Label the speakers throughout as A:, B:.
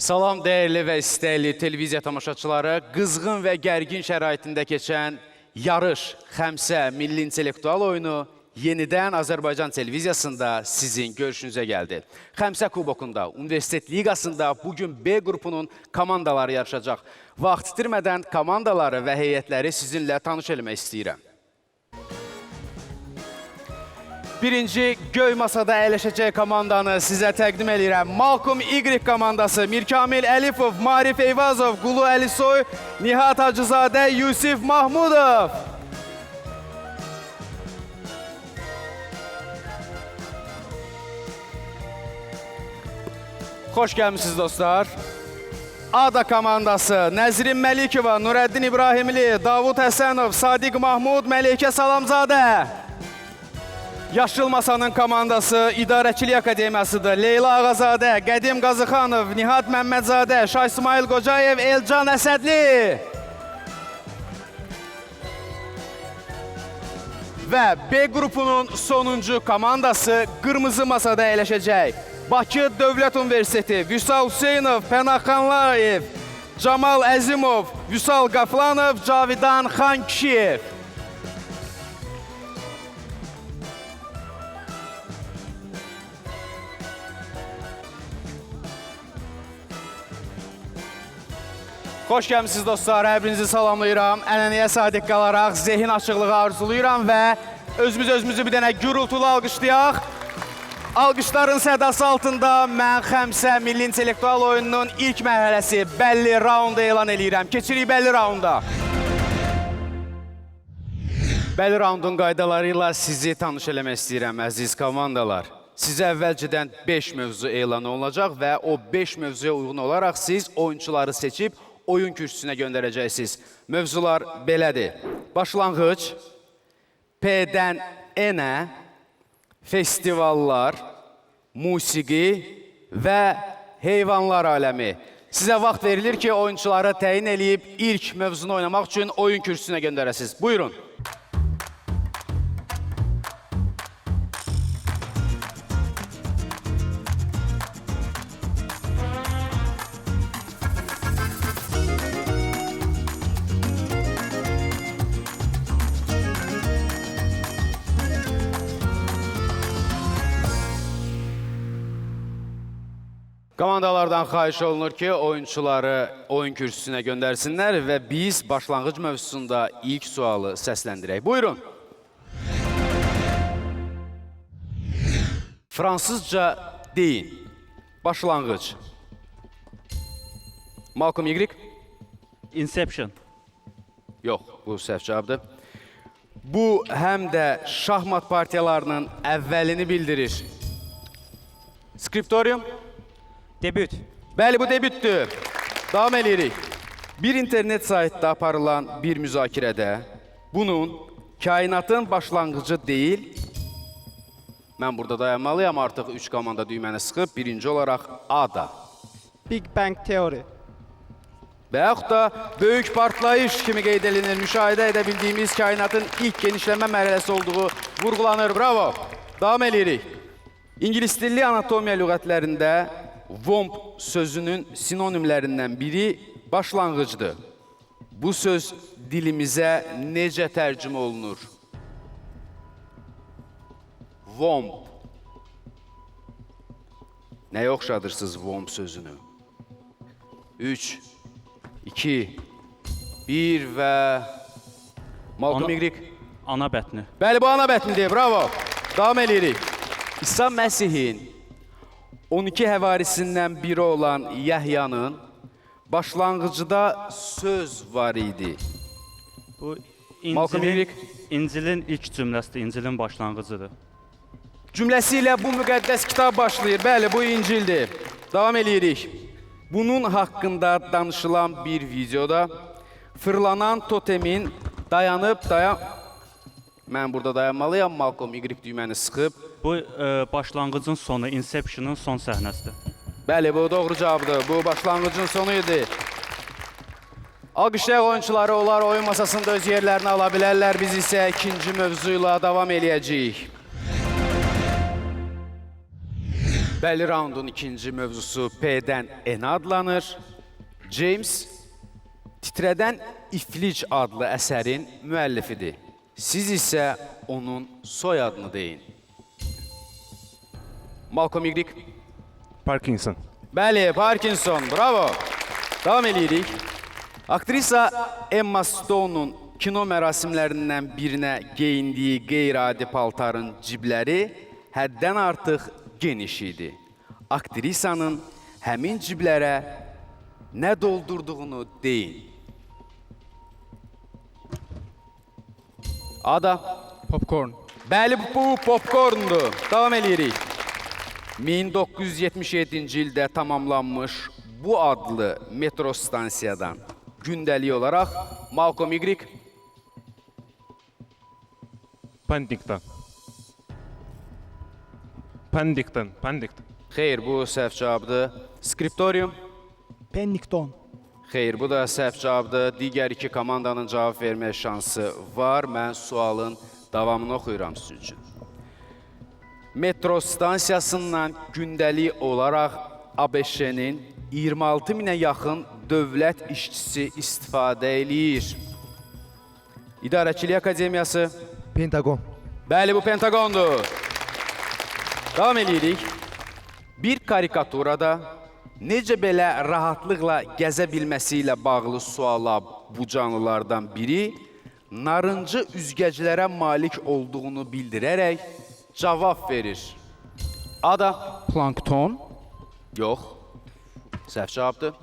A: Salam dəyərli və istəkli televiziya tamaşaçıları, qızğın və gərgin şəraitində keçən yarış Xəmsə milli intellektual oyunu yenidən Azərbaycan televiziyasında sizin görüşünüzə gəldi. Xəmsə kubokunda, Universitet Liqasında bugün B qrupunun komandaları yarışacaq. Vaxt itirmədən komandaları və heyətləri sizinlə tanış eləmək istəyirəm. Birinci göy masada əyləşəcək komandanı sizə təqdim edirəm. Malkum Y komandası, Mirkamil Əlifov, Marif Eyvazov, Qulu Əlisoy, Nihat Hacızadə, Yusif Mahmudov. Xoş gəlmişsiniz dostlar. ADA komandası, Nəzrin Məlikova, Nurəddin İbrahimli, Davud Həsənov, Sadiq Mahmud, Məleykə Salamzadə. Yaşıl Masanın komandası İdarəçilik Akademiyasıdır. Leyla Ağazadə, Qədim Qazıxanov, Nihat Məmmədzadə, Şah İsmail Qocayev, Elcan Əsədli. Və B qrupunun sonuncu komandası Qırmızı Masada əyləşəcək. Bakı Dövlət Universiteti, Vüsal Hüseynov, Pənah Xanlayev, Camal Əzimov, Vüsal Qaflanov, Cavidan Xankişiyev. Xoş gəlmişsiniz dostlar, hər birinizi salamlayıram. Ənənəyə sadiq qalaraq zehin açıqlığı arzulayıram və özümüzü bir dənə gürültülü alqışlayaq. Alqışların sədası altında mən Xəmsə milli intellektual oyununun ilk mərhələsi bəlli raunda elan edirəm. Keçirik bəlli raunda. Bəlli raundun qaydaları ilə sizi tanış eləmək istəyirəm, əziz komandalar. Sizə əvvəlcədən 5 mövzu elan olunacaq və o 5 mövzuya uyğun olaraq siz oyunçuları seçib oyun kürsüsünə göndərəcəksiniz. Mövzular belədir. Başlanğıc, P-dən N-ə, festivallar, musiqi və heyvanlar aləmi. Sizə vaxt verilir ki, oyunçuları təyin eləyib ilk mövzunu oynamaq üçün oyun kürsüsünə göndərəsiniz. Buyurun. Komandalardan xahiş olunur ki, oyunçuları oyun kürsüsünə göndərsinlər və biz başlanğıc mövzusunda ilk sualı səsləndirək. Buyurun. Fransızca deyin. Başlanğıc. Malkum Y.
B: Inception.
A: Yox, bu səhv cavabdır. Bu həm də şahmat partiyalarının əvvəlini bildirir. Skriptorium.
B: Debüt.
A: Bəli, bu debütdür. Davam edirik. Bir internet saytda aparılan bir müzakirədə bunun kainatın başlanğıcı deyil. Mən burada dayanmalıyam, artıq 3 komanda düyməni sıxıb. Birinci olaraq ADA.
C: Big Bang Theory.
A: Və yaxud da böyük partlayış kimi qeyd edilir, müşahidə edə bildiyimiz kainatın ilk genişlənmə mərhələsi olduğu vurğulanır. Bravo. Davam edirik. İngilis dilli anatomiya lüğətlərində WOMP sözünün sinonimlərindən biri başlanğıcdır. Bu söz dilimizə necə tərcümə olunur? WOMP. Nəyə oxşadırsınız WOMP sözünü? 3, 2, 1 və... Malkum Y.
B: Ana bətni.
A: Bəli, bu ana bətnidir. Bravo. Davam edirik. İsa Məsihin 12 həvarisindən biri olan Yəhyanın başlanğıcıda söz var idi.
B: Bu
A: Malkum Y.
B: İncilin ilk cümləsidir, İncilin başlanğıcıdır.
A: Cümləsi ilə bu müqəddəs kitab başlayır. Bəli, bu İncildir. Davam edirik. Bunun haqqında danışılan bir videoda fırlanan totemin Mən burada dayanmalıyam, Malkum Y düyməni sıxıb.
B: Bu başlanğıcın sonu, Inception'ın son səhnəsidir.
A: Bəli, bu doğru cavabdır. Bu başlanğıcın sonu idi. Alqışlayaq oyunçuları, onlar oyun masasında öz yerlərini ala bilərlər. Biz isə ikinci mövzuyla davam eləyəcəyik. Bəli, raundun ikinci mövzusu P-dən N adlanır. James, Titrədən İflic adlı əsərin müəllifidir. Siz isə onun soyadını deyin. Malcolm Y.
D: Parkinson.
A: Bəli, Parkinson, bravo. Davam edirik. Aktrisa Emma Stone'un kino mərasimlərindən birinə geyindiyi qeyri-adi paltarın cibləri həddən artıq geniş idi. Aktrisanın həmin ciblərə nə doldurduğunu deyin. Ada.
C: Popcorn.
A: Bəli, bu popcorndur. Davam edirik. 1977-ci ildə tamamlanmış bu adlı metro stansiyadan gündəlik olaraq Malcolm Y.
D: Paddington. Paddington. Paddington.
A: Xeyr, bu səhv cavabdır. Skriptorium.
C: Pennington.
A: Xeyr, bu da səhv cavabdır. Digər iki komandanın cavab vermək şansı var. Mən sualın davamını oxuyuram sizin üçün. Metro stansiyasından gündəlik olaraq ABŞ-nin 26 minə yaxın dövlət işçisi istifadə eləyir. İdarəçilik Akademiyası.
E: Pentagon.
A: Bəli, bu Pentagondur. Davam edirik. Bir karikaturada necə belə rahatlıqla gəzə bilməsi ilə bağlı suala bu canlılardan biri narıncı üzgəclərə malik olduğunu bildirərək cavab verir. Ada.
C: Plankton.
A: Yox. Səhv cavabdır.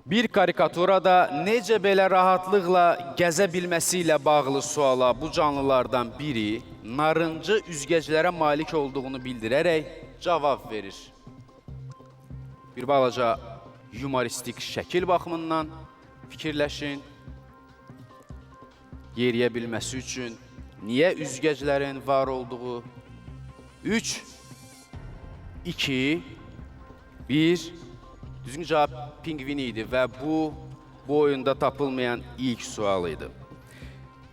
A: Bir karikaturada necə belə rahatlıqla gəzə bilməsi ilə bağlı suala bu canlılardan biri narıncı üzgəclərə malik olduğunu bildirərək cavab verir. Bir balaca humoristik şəkil baxımından fikirləşin. Yeriyə bilməsi üçün niyə üzgəclərin var olduğu? 3, 2, 1. Düzgün cavab pingvin idi və bu oyunda tapılmayan ilk sual idi.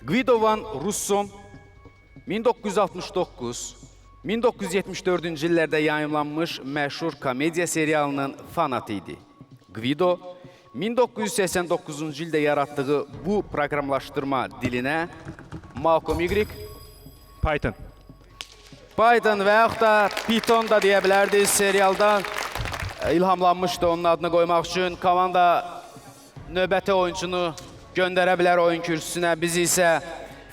A: Guido van Rossum 1969-1974-cü illərdə yayımlanmış məşhur komediya serialının fanatı idi. Guido 1989-cu ildə yaratdığı bu proqramlaşdırma dilinə Malcolm Y.
D: Python.
A: Python və yaxud da Python da deyə bilərdik. Serialdan ilhamlanmışdı onun adını qoymaq üçün. Komanda növbəti oyunçunu göndərə bilər oyun kürsüsünə. Biz isə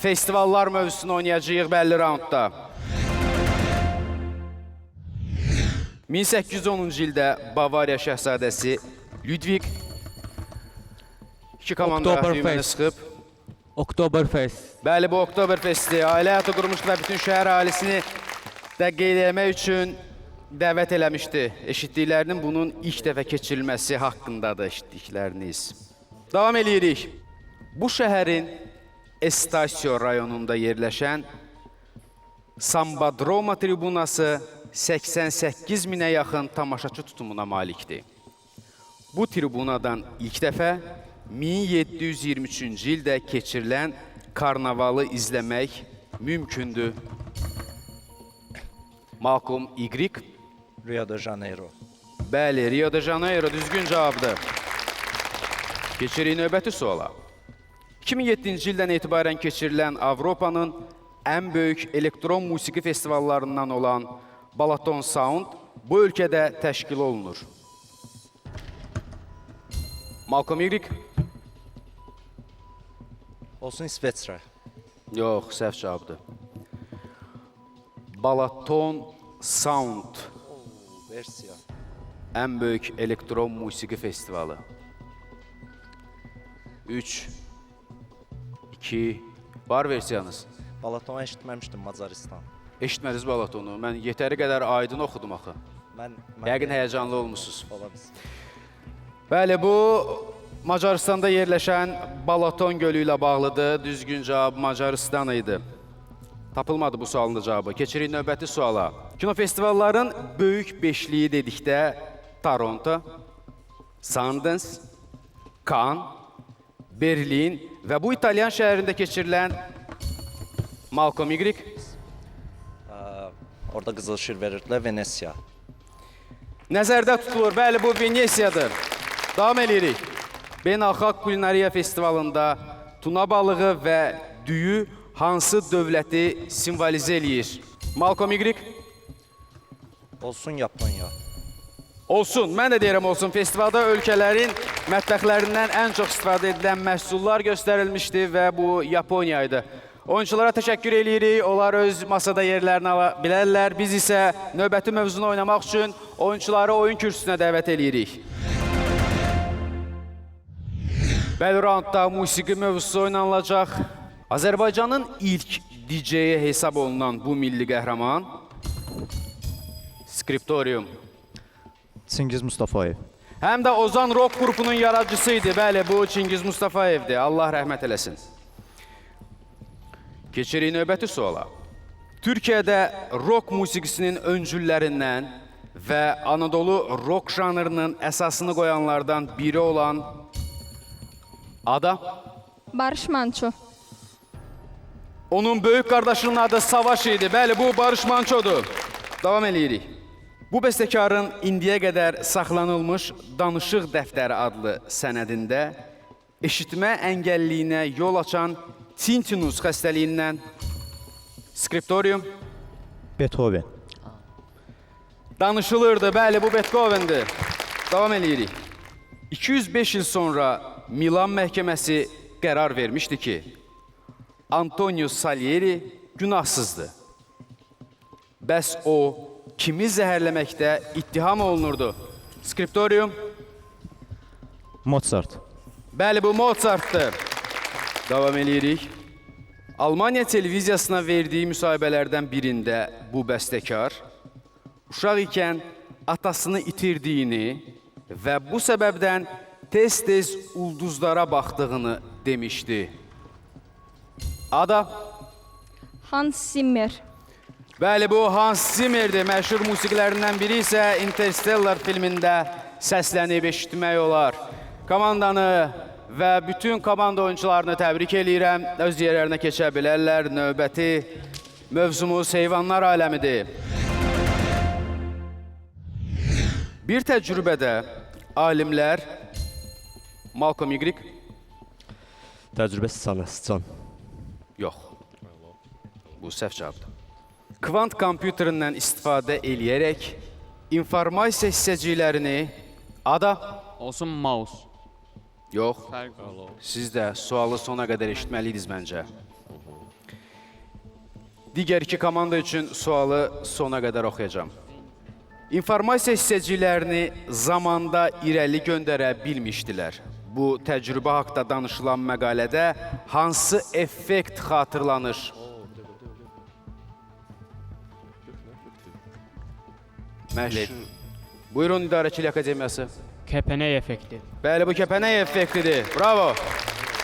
A: festivallar mövzusunu oynayacağıq bəlli raundda. 1810-cu ildə Bavariya şəhzadəsi Ludwig iki komanda düyməni sıxıb.
C: Oktoberfest.
A: Bəli, bu Oktoberfesti ailə həyatı qurmuşdu və bütün şəhər alisini də qeyd etmək üçün dəvət eləmişdi. Eşitdiklərinin bunun ilk dəfə keçirilməsi haqqındadır eşitdikləriniz. Davam edirik. Bu şəhərin Estasio rayonunda yerləşən Sambadroma tribunası 88 minə yaxın tamaşaçı tutumuna malikdir. Bu tribunadan ilk dəfə 1723-cü ildə keçirilən karnavalı izləmək mümkündür. Malcolm Y.
E: Rio de Janeiro.
A: Bəli, Rio de Janeiro düzgün cavabdır. Keçirik növbəti suala. 2007-ci ildən etibarən keçirilən Avropanın ən böyük elektron musiqi festivallarından olan Balaton Sound bu ölkədə təşkil olunur. Malcolm Y.
E: Olsun İsveçrə.
A: Yox, səhv cavabdır. Balaton Sound
E: Versiya.
A: ən böyük elektron musiqi festivalı. 3, 2, var versiyanız.
E: Balatonu eşitməmişdim Macaristan.
A: Eşitmədiniz Balatonu. Mən yetəri qədər aydın oxudum axı.
E: Mən
A: Yəqin həyəcanlı olmusunuz.
E: ola bilsin.
A: Bəli, bu Macaristanda yerləşən Balaton gölü ilə bağlıdır. Düzgün cavab Macaristan idi. Tapılmadı bu sualın da cavabı. Keçirik növbəti suala. Kinofestivalların böyük beşliyi dedikdə Toronto, Sundance, Cannes, Berlin və bu İtalyan şəhərində keçirilən Malcolm Y.
E: Orada qızıl şir verirdilər, Venesiya.
A: Nəzərdə tutulur. Bəli, bu Venesiyadır. Davam edirik. Beynəlxalq Kulinariya Festivalında tuna balığı və düyü hansı dövləti simvolizə eləyir? Malcolm Y.
E: Olsun Yaponiya.
A: Olsun. Mən də deyirəm olsun. Festivalda ölkələrin mətbəxlərindən ən çox istifadə edilən məhsullar göstərilmişdi və bu Yaponiya idi. Oyunçulara təşəkkür edirik. Onlar öz masada yerlərini ala bilərlər. Biz isə növbəti mövzunu oynamaq üçün oyunçuları oyun kürsüsünə dəvət edirik. Bəli, raundda musiqi mövzusu oynanılacaq. Azərbaycanın ilk DJ-yi hesab olunan bu milli qəhrəman Skriptorium.
E: Çingiz Mustafayev.
A: Həm də Ozan Rock qrupunun yaradıcısı idi. Bəli, bu Çingiz Mustafayevdir. Allah rəhmət eləsin. Keçirik növbəti suala. Türkiyədə rock musiqisinin öncüllərindən və Anadolu rock janrının əsasını qoyanlardan biri olan Ada.
F: Barış Manço.
A: Onun böyük qardaşının adı Savaş idi. Bəli, bu Barış Mançodur. Davam edirik. Bu bəstəkarın indiyə qədər saxlanılmış Danışıq dəftəri adlı sənədində eşitmə əngəlliyinə yol açan tinnitus xəstəliyindən Skriptorium.
E: Beethoven.
A: Danışılırdı. Bəli, bu Beethoven'dir. Davam edirik. 205 il sonra Milan məhkəməsi qərar vermişdi ki, Antonio Salieri günahsızdır. Bəs o, kimi zəhərləməkdə ittiham olunurdu? Skriptorium.
E: Mozart.
A: Bəli, bu Mozart'dır. Davam edirik. Almaniya televiziyasına verdiyi müsahibələrdən birində bu bəstəkar uşaq ikən atasını itirdiyini və bu səbəbdən tez-tez ulduzlara baxdığını demişdi. Ada.
F: Hans Zimmer.
A: Bəli, bu Hans Zimmer'dir. Məşhur musiqilərindən biri isə Interstellar filmində səslənib eşitmək olar. Komandanı və bütün komanda oyuncularını təbrik eləyirəm. Öz yerlərinə keçə bilərlər. Növbəti mövzumuz heyvanlar aləmidir. Bir təcrübədə alimlər Malcolm Y.
G: Təcrübəsi sıçan.
A: Yox. Bu səhv cavabdır. Kvant kompüterindən istifadə eləyərək informasiya hissəciklərini Ada.
C: Olsun mouse.
A: Yox. Siz də sualı sona qədər eşitməliydiniz məncə. Digər iki komanda üçün sualı sona qədər oxuyacağam. İnformasiya hissəciklərini zamanda irəli göndərə bilmişdilər. Bu təcrübə haqqında danışılan məqalədə hansı effekt xatırlanır? Məşhur. Buyurun, İdarəçilik Akademiyası.
C: Kəpənək effekti.
A: Bəli, bu kəpənək effektidir. Bravo.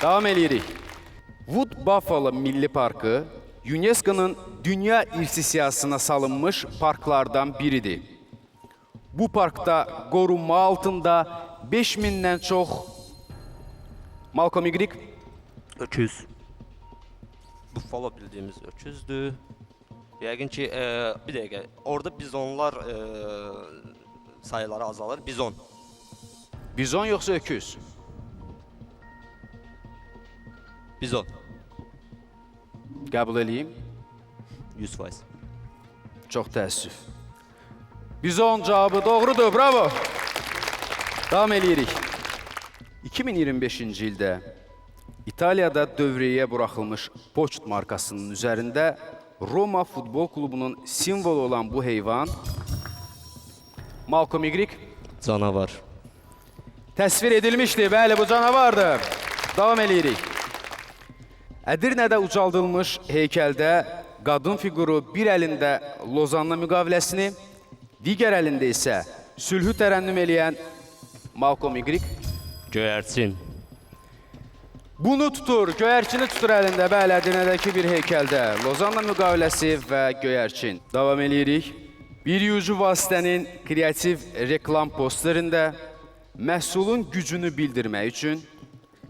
A: Davam edirik. Wood Buffalo Milli Parkı UNESCO-nun dünya irsi siyahısına salınmış parklardan biridir. Bu parkda qorunma altında 5000-dən çox Malcolm Y.
G: Öküz. Buffalo bildiyimiz öküzdür. Yəqin ki, bir dəqiqə, orada bizonlar sayıları azalır. Bizon.
A: Bizon yoxsa öküz?
G: Bizon.
A: Qəbul edeyim.
G: 100%.
A: Çox təəssüf. Bizon cavabı doğrudur. Bravo. Davam edirik. 2025-ci ildə İtaliyada dövrəyə buraxılmış poçt markasının üzərində Roma Futbol Klubunun simvolu olan bu heyvan Malcolm Y.
G: Canavar.
A: Təsvir edilmişdi. Bəli, bu canavardır. Davam edirik. Ədirnədə ucaldılmış heykəldə qadın fiquru bir əlində Lozanna müqaviləsini, digər əlində isə sülhü tərənnüm eləyən Malcolm Y.
G: Göyərçin.
A: Bunu tutur, göyərçini tutur əlində. Bəli, Ədirnədəki bir heykəldə Lozanna müqaviləsi və göyərçin. Davam edirik. Bir yucu vasitənin kreativ reklam posterində məhsulun gücünü bildirmək üçün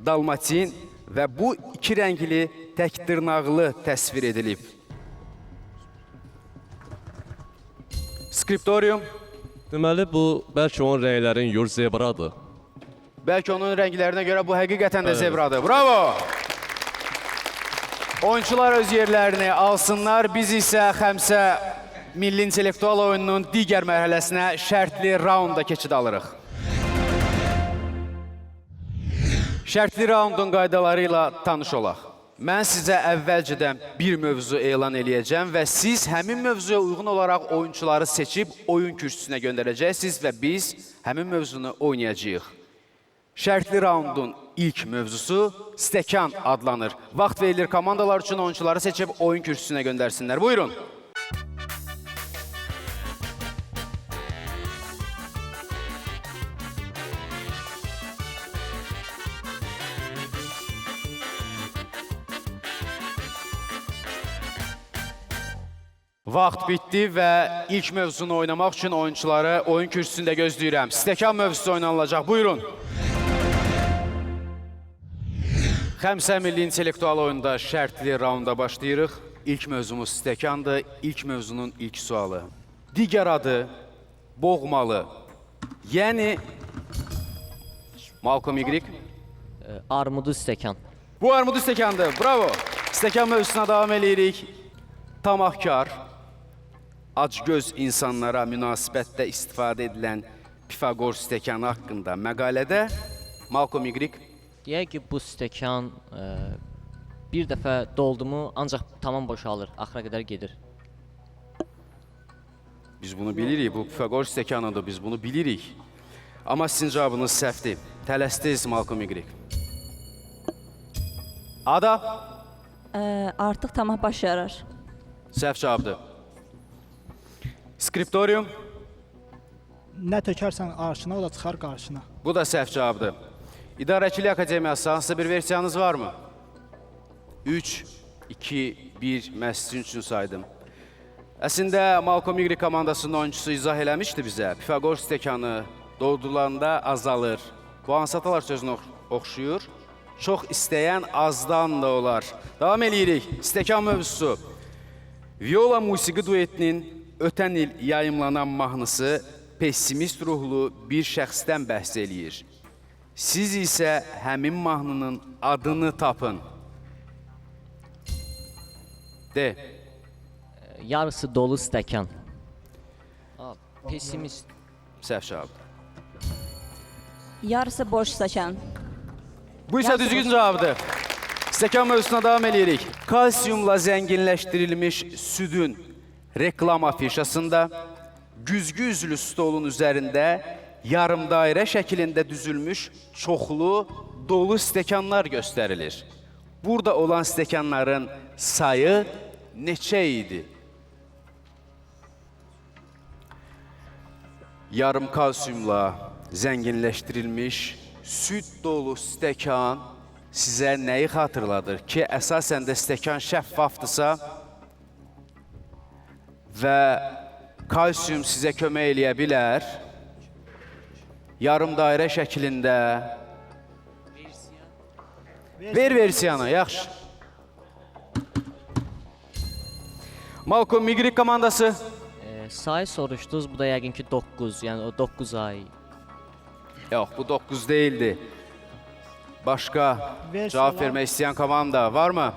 A: dalmatin və bu iki rəngli tək dırnaqlı təsvir edilib. Skriptorium.
G: Deməli bu bəlkə onun rənglərin yur zebradır.
A: Bəlkə onun rənglərinə görə bu həqiqətən də zebradır. Bravo! Oyunçular öz yerlərini alsınlar. Biz isə Xəmsə Milli İntellektual oyununun digər mərhələsinə şərtli raunda keçid alırıq. Şərtli raundun qaydaları ilə tanış olaq. Mən sizə əvvəlcədən bir mövzu elan eləyəcəm və siz həmin mövzuya uyğun olaraq oyunçuları seçib oyun kürsüsünə göndərəcəksiniz və biz həmin mövzunu oynayacağıq. Şərtli raundun ilk mövzusu stəkan adlanır. Vaxt verilir komandalar üçün oyunçuları seçib oyun kürsüsünə göndərsinlər. Buyurun. Vaxt bitdi və ilk mövzunu oynamaq üçün oyunçuları oyun kürsüsündə gözləyirəm. Stəkan mövzusu oynanılacaq. Buyurun. Xəmsə Milli İntellektual oyunda şərtli raunda başlayırıq. İlk mövzumuz stəkandır. İlk mövzunun ilk sualı. Digər adı boğmalı. Yəni Malcolm Y.
H: Armudu stəkan.
A: Bu armudu stəkandır. Bravo. Stəkan mövzusuna davam eləyirik. Tamahkar, acgöz insanlara münasibətdə istifadə edilən Pifagor stəkanı haqqında məqalədə Malcolm Y.
H: Deyək ki, bu stəkan bir dəfə doldu mu ancaq tamam boşalır, axıra qədər gedir.
A: Biz bunu bilirik, bu Pifagor stəkanıdır, biz bunu bilirik. Amma sizin cavabınız səhvdir. Tələsdiniz Malcolm Y. Ada?
I: Artıq tamah baş yarar.
A: Səhv cavabdır. Skriptorium?
J: Nə tökərsən arşına, o da çıxar qarşına.
A: Bu da səhv cavabdır. İdarəçilik Akademiyası hansısa bir versiyanız varmı? 3, 2, 1 mən sizin üçün saydım. Əslində Malcolm Y komandasının oyuncusu izah eləmişdi bizə. Pifagor stəkanı doldurulanda azalır. Bu hansı atalar sözünə oxşuyur? Çox istəyən azdan da olar. Davam eləyirik. Stəkan mövzusu. Viola musiqi duetinin ötən il yayımlanan mahnısı pessimist ruhlu bir şəxsdən bəhs eləyir. Siz isə həmin mahnının adını tapın. De.
H: Yarısı dolu stəkan. Pessimist.
A: Səhv cavabdır.
I: Yarısı boş stəkan.
A: Bu isə düzgün cavabdır. Stəkan mövzusuna davam eləyirik. Kalsiyumla zənginləşdirilmiş südün reklam afişasında güzgü üzlü stolun üzərində yarım dairə şəklində düzülmüş çoxlu dolu stəkanlar göstərilir. Burada olan stəkanların sayı neçə idi? Yarım kalsiyumla zənginləşdirilmiş süd dolu stəkan sizə nəyi xatırladır ki, əsasən də stəkan şəffafdırsa və kalsiyum sizə kömək eləyə bilər. Yarım dairə şəklində. Ver versiyanı, yaxşı. Malcolm Y komandası.
H: Sayı soruşdunuz, bu da yəqin ki 9, yəni o 9 ay.
A: Yox, bu 9 değildi. Başqa cavab vermək istəyən komanda varmı?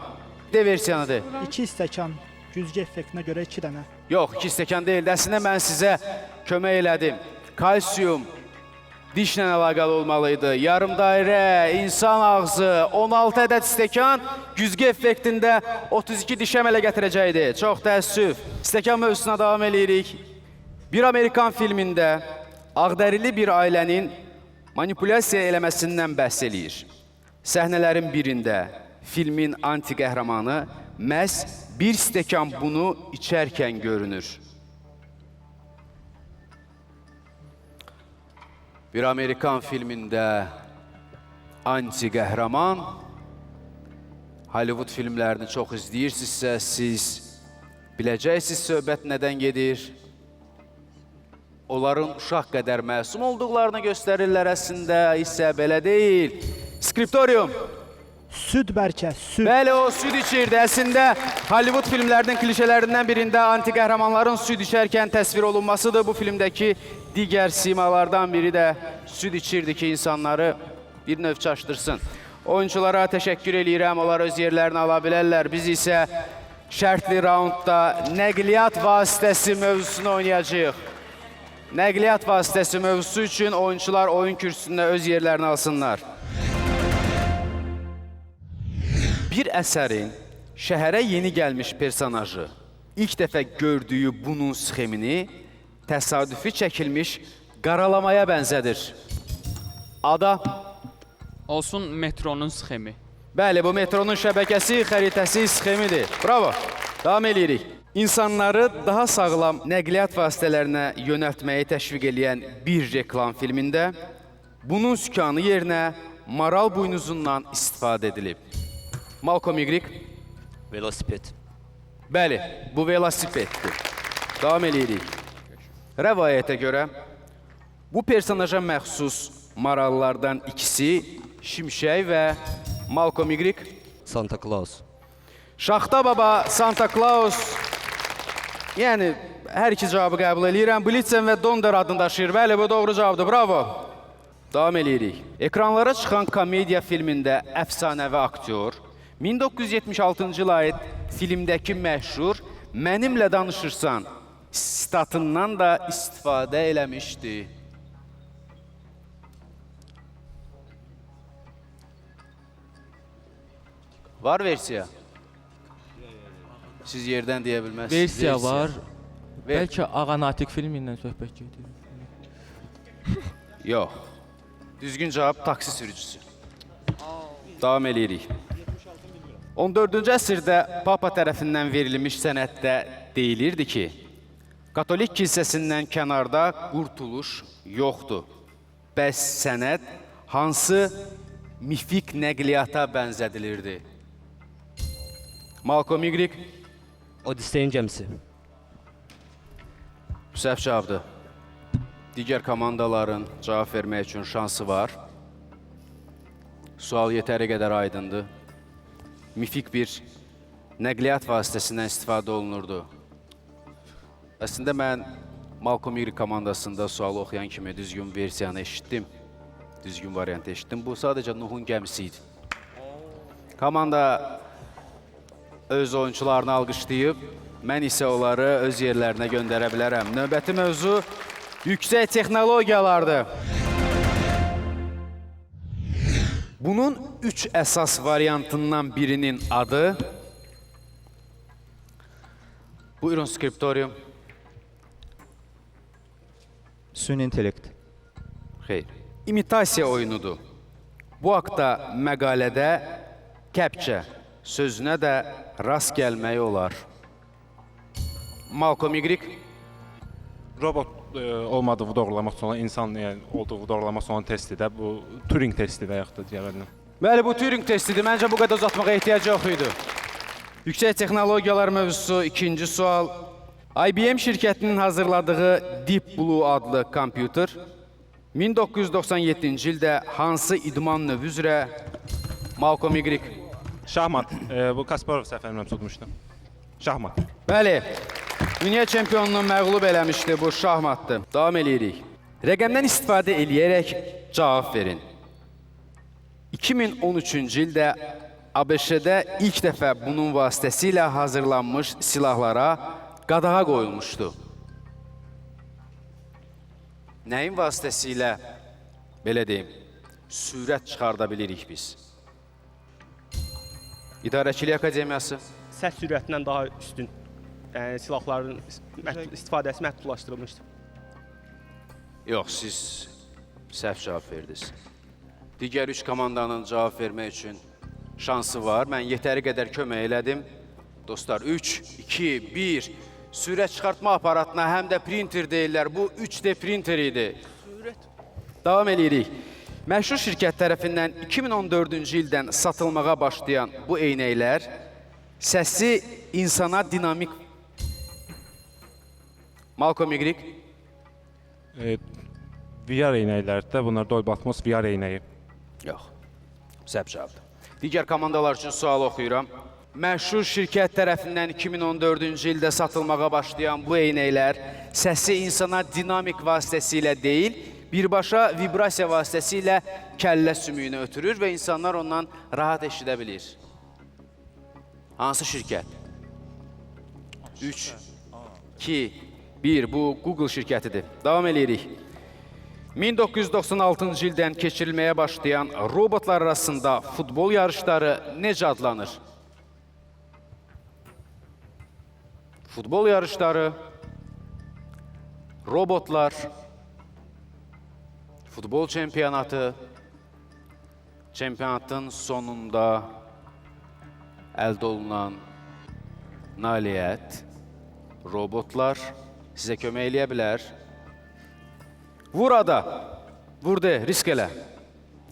A: De versiyanı de.
J: 2 stəkan, güzgü effektinə görə 2 dənə.
A: Yox, 2 stəkan deyildi. Əslində mən sizə kömək elədim. Kalsiyum dişlə əlaqəli olmalıydı. Yarım dairə, insan ağzı, 16 ədəd stəkan güzgü effektində 32 diş əmələ gətirəcəkdi. Çox təəssüf. Stəkan mövzusuna davam eləyirik. Bir Amerikan filmində ağdərili bir ailənin manipulyasiya eləməsindən bəhs eləyir. Səhnələrin birində filmin anti-qəhrəmanı məhz bir stəkan bunu içərkən görünür. Bir Amerikan filmində anti-qəhrəman, Hollywood filmlərini çox izləyirsinizsə, siz biləcəksiniz söhbət nədən gedir. Onların uşaq qədər məsum olduqlarını göstərirlər əslində, isə belə deyil. Skriptorium.
J: Süd bəlkə, süd.
A: Bəli, o süd içirdi. Əslində Hollywood filmlərinin klişələrindən birində anti qəhrəmanların süd içərkən təsvir olunmasıdır. Bu filmdəki digər simalardan biri də süd içirdi ki, insanları bir növ çaşdırsın. Oyunculara təşəkkür eləyirəm, onlar öz yerlərini ala bilərlər. Biz isə şərtli raundda nəqliyyat vasitəsi mövzusunu oynayacağıq. Nəqliyyat vasitəsi mövzusu üçün oyuncular oyun kürsüsündə öz yerlərini alsınlar. Bir əsərin şəhərə yeni gəlmiş personajı ilk dəfə gördüyü bunun sxemini təsadüfi çəkilmiş qaralamaya bənzədir. Ada.
C: Olsun metronun sxemi.
A: Bəli, bu metronun şəbəkəsi, xəritəsi, sxemidir. Bravo. Davam edirik. İnsanları daha sağlam nəqliyyat vasitələrinə yönəltməyi təşviq edən bir reklam filmində bunun sükanı yerinə maral buynuzundan istifadə edilib. Malcolm Y.
E: Velosiped.
A: Bəli, bu velosipeddir. Davam edirik. Rəvayətə görə bu personaja məxsus marallardan ikisi Şimşək və Malcolm Y.
G: Santa Claus.
A: Şaxta Baba, Santa Claus. Yəni, hər iki cavabı qəbul edirəm. Blitzen və Donder adını daşıyır. Bəli, bu doğru cavabdır. Bravo. Davam edirik. Ekranlara çıxan komediya filmində əfsanəvi aktyor 1976-cı ilə aid filmdəki məşhur "Mənimlə danışırsan" statından da istifadə eləmişdi. Var versiya? Siz yerdən deyə bilməzsiniz.
K: Versiya var.
A: Ver.
K: Bəlkə Ağa Natiq filmindən söhbət gedir.
A: Yox. Düzgün cavab taksi sürücüsü. Davam edirik. 14-cü əsrdə Papa tərəfindən verilmiş sənəddə deyilirdi ki, Katolik kilsəsindən kənarda qurtuluş yoxdur. Bəs sənəd hansı mifik nəqliyyata bənzədilirdi? Malcolm Y.
G: Odiseyin gəmisi.
A: Səhv cavabdır. Digər komandaların cavab vermək üçün şansı var. Sual yetəri qədər aydındır. Mifik bir nəqliyyat vasitəsindən istifadə olunurdu. Əslində mən Malcolm Y komandasında sualı oxuyan kimi düzgün versiyanı eşitdim. Düzgün variantı eşitdim. Bu sadəcə Nuhun gəmisi idi. Komanda öz oyuncularını alqışlayıb, mən isə onları öz yerlərinə göndərə bilərəm. Növbəti mövzu yüksək texnologiyalardır. Bunun 3 əsas variantından birinin adı... Buyurun, skriptorium.
E: Süni intellekt.
A: Xeyr. İmitasiya oyunudur. Bu haqda məqalədə captcha sözünə də rast gəlmək olar. Malcolm Y.
D: Robot olmadığı doğrulamaq üçün olan insan yəni, olduğu doğrulamaq üçün olan testidir. Bu Turing testidir yaxud da deyə bilərəm.
A: Bəli, bu Turing testidir. Məncə bu qədər uzatmağa ehtiyac yox idi. Yüksək texnologiyalar mövzusu, ikinci sual. IBM şirkətinin hazırladığı Deep Blue adlı kompüter 1997-ci ildə hansı idman növü üzrə Malcolm Y.
D: Şahmat. Bu Kasparov səfərimlə tutmuşdum. Şahmat.
A: Bəli, dünya çempionunu məğlub eləmişdi, bu şahmatdır. Davam edirik. Rəqəmdən istifadə eləyərək cavab verin. 2013-cü ildə ABŞ-də ilk dəfə bunun vasitəsilə hazırlanmış silahlara qadağa qoyulmuşdu. Nəyin vasitəsilə, belə deyim, sürət çıxarda bilirik biz? İdarəçilik Akademiyası.
L: Səs sürətindən daha üstün silahların istifadəsi məhdudlaşdırılmışdır.
A: Yox, siz səhv cavab verdiniz. Digər 3 komandanın cavab vermək üçün şansı var. Mən yetəri qədər kömək elədim. Dostlar, 3, 2, 1, sürət çıxartma aparatına həm də printer deyirlər. Bu 3D printer idi. Davam edirik. Məşhur şirkət tərəfindən 2014-cü ildən satılmağa başlayan bu eynəklər səsi insana dinamik... Malcolm Y.
D: VR eynəklərdə bunlar Dolby Atmos VR eynəyi.
A: Yox, səhv cavabdır. Digər komandalar üçün sual oxuyuram. Məşhur şirkət tərəfindən 2014-cü ildə satılmağa başlayan bu eynəklər səsi insana dinamik vasitəsilə deyil, birbaşa vibrasiya vasitəsilə kəllə sümüyünü ötürür və insanlar ondan rahat eşidə bilir. Hansı şirkət? 3, 2, 1. Bu Google şirkətidir. Davam edirik. 1996-cı ildən keçirilməyə başlayan robotlar arasında futbol yarışları necə adlanır? Futbol yarışları, robotlar, futbol çempionatı, çempionatın sonunda əldə olunan nailiyyət, robotlar sizə kömək eləyə bilər. Vur ada, vur de, risk elə.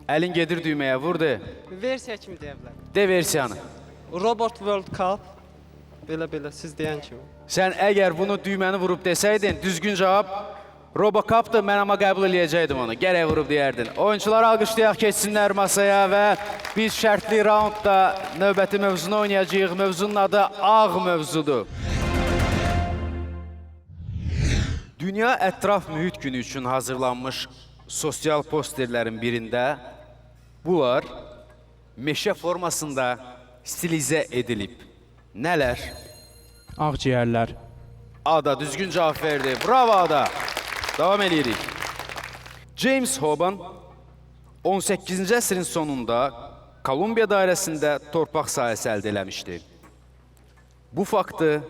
A: Əlin gedir düyməyə, vur de.
K: Versiya kimi deyə bilər.
A: De versiyanı.
K: Robot World Cup. Belə, siz deyən kimi.
A: Sən əgər bunu düyməni vurub desəydin, düzgün cavab Robocop'dur, mən amma qəbul eləyəcəkdim onu. Gərək vurub deyərdin. Oyunçular alqışlayaq, keçsinlər masaya və biz şərtli raundda növbəti mövzunu oynayacağıq. Mövzunun adı ağ mövzudur. Dünya Ətraf Mühit Günü üçün hazırlanmış sosial posterlərin birində bunlar meşə formasında stilizə edilib. Nələr?
J: Ağciyərlər.
A: Ada düzgün cavab verdi. Bravo Ada. Davam edirik. James Hoban 18-ci əsrin sonunda Kolumbiya dairəsində torpaq sahəsi əldə eləmişdi. Bu faktı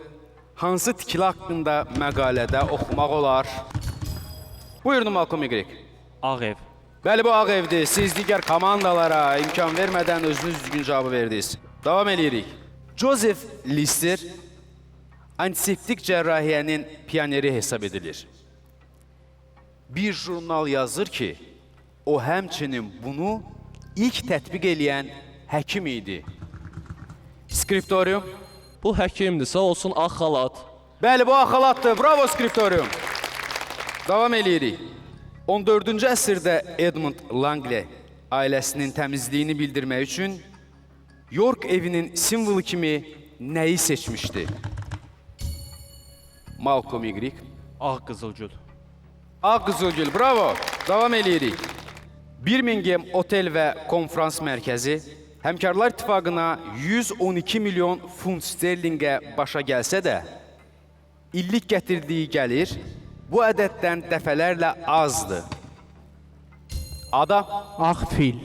A: hansı tikili haqqında məqalədə oxumaq olar? Buyurun Malcolm Y.
B: Ağ ev.
A: Bəli, bu ağ evdir. Siz digər komandalara imkan vermədən özünüz düzgün cavabı verdiniz. Davam edirik. Joseph Lister antiseptik cərrahiyyənin pioneri hesab edilir. Bir jurnal yazır ki, o həmçinin bunu ilk tətbiq eləyən həkim idi. Skriptorium.
G: Bu həkimdirsə olsun ağ xalat.
A: Bəli, bu ağ xalatdır. Bravo Skriptorium. Davam edirik. 14-cü əsrdə Edmund Langley ailəsinin təmizliyini bildirmək üçün York evinin simvolu kimi nəyi seçmişdi? Malcolm Y.
B: Ağ qızılgül.
A: Ağ qızılgül, bravo. Davam edirik. Birmingham Otel və Konferans Mərkəzi Həmkarlar İttifaqına 112 milyon funt sterlingə başa gəlsə də, illik gətirdiyi gəlir bu ədəddən dəfələrlə azdır. Ada?
J: Ağ fil.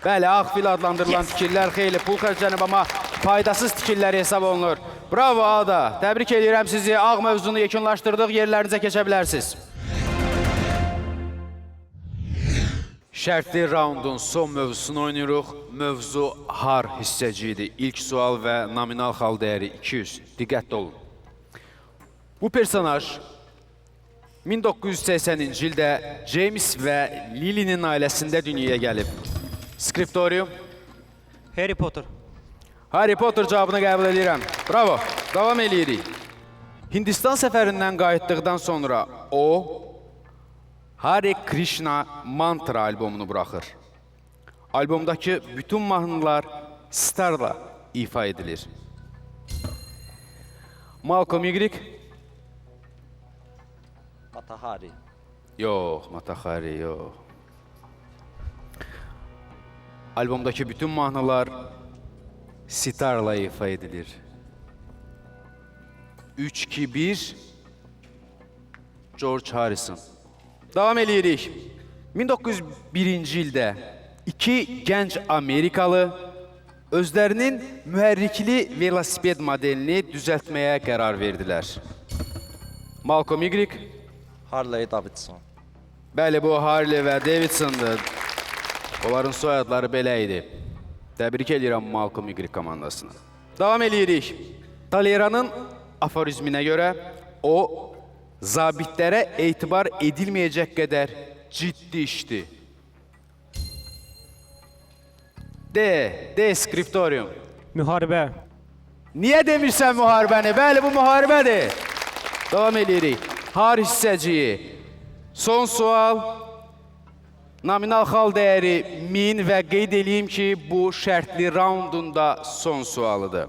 A: Bəli, ağ fil adlandırılan tikirlər xeyli pul xərclənib, amma faydasız tikirlər hesab olunur. Bravo Ada, təbrik edirəm sizi. Ağ mövzunu yekunlaşdırdıq, yerlərinizə keçə bilərsiniz. Şərtli raundun son mövzusunu oynayırıq. Mövzu har hissəcidir. İlk sual və nominal xal dəyəri 200. Diqqətli olun. Bu personaj 1980-ci ildə James və Lily'nin ailəsində dünyaya gəlib. Skriptorium.
K: Harry Potter.
A: Harry Potter cavabını qəbul edirəm. Bravo. Davam edirik. Hindistan səfərindən qayıtdıqdan sonra o Hare Krishna Mantra albomunu buraxır. Albomdakı bütün mahnılar sitarla ifa edilir. Malcolm Y.
E: Matahari.
A: Yox, Matahari, yox. Albomdakı bütün mahnılar sitarla ifa edilir. 3-2-1 George Harrison. Davam edirik. 1901-ci ildə iki gənc Amerikalı özlərinin mühərrikli velosiped modelini düzəltməyə qərar verdilər. Malcolm Y.
E: Harley Davidson.
A: Bəli, bu Harley və Davidson'dır. Onların soyadları belə idi. Təbrik edirəm Malcolm Y komandasını. Davam edirik. Taleranın aforizminə görə o, zabitlərə etibar edilməyəcək qədər ciddi işdir. De, skriptorium.
J: Müharibə.
A: Niyə demirsən müharibəni? Bəli, bu müharibədir. Davam edirik. Har hissəciyi. Son sual. Nominal xal dəyəri 1000 və qeyd edeyim ki, bu şərtli raundun da son sualıdır.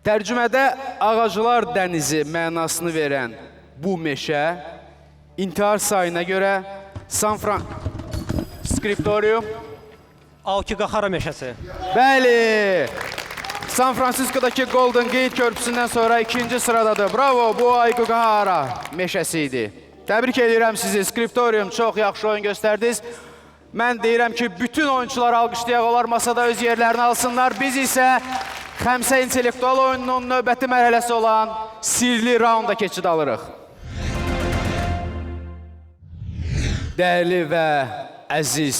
A: Tərcümədə ağaclar dənizi mənasını verən bu meşə intihar sayına görə Skriptorium.
L: Aokigahara meşəsi.
A: Bəli. San Francisco'dakı Golden Gate körpüsündən sonra ikinci sıradadır. Bravo, bu Aokigahara meşəsi idi. Təbrik edirəm sizi. Skriptorium, çox yaxşı oyun göstərdiniz. Mən deyirəm ki, bütün oyuncular alqışlayaq, onlar masada öz yerlərini alsınlar. Biz isə Xəmsə intellektual oyununun növbəti mərhələsi olan sirli raunda keçid alırıq. Dəyərli və əziz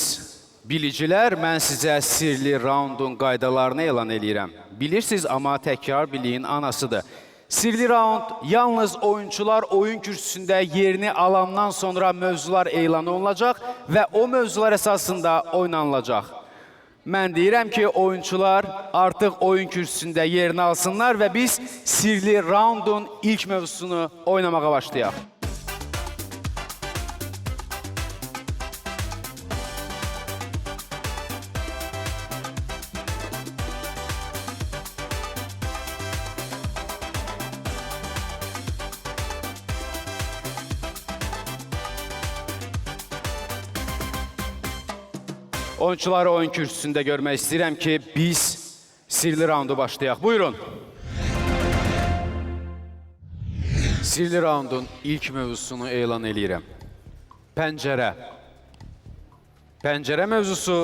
A: bilicilər, mən sizə sirli raundun qaydalarını elan edirəm. Bilirsiniz, amma təkrar biliyin anasıdır. Sirli raund yalnız oyuncular oyun kürsüsündə yerini alandan sonra mövzular elan olunacaq və o mövzular əsasında oynanılacaq. Mən deyirəm ki, oyuncular artıq oyun kürsüsündə yerini alsınlar və biz sirli raundun ilk mövzusunu oynamağa başlayaq. Oyuncuları oyun kürsüsündə görmək istəyirəm ki, biz sirli raundu başlayaq. Buyurun. Sirli raundun ilk mövzusunu elan edirəm. Pəncərə. Pəncərə mövzusu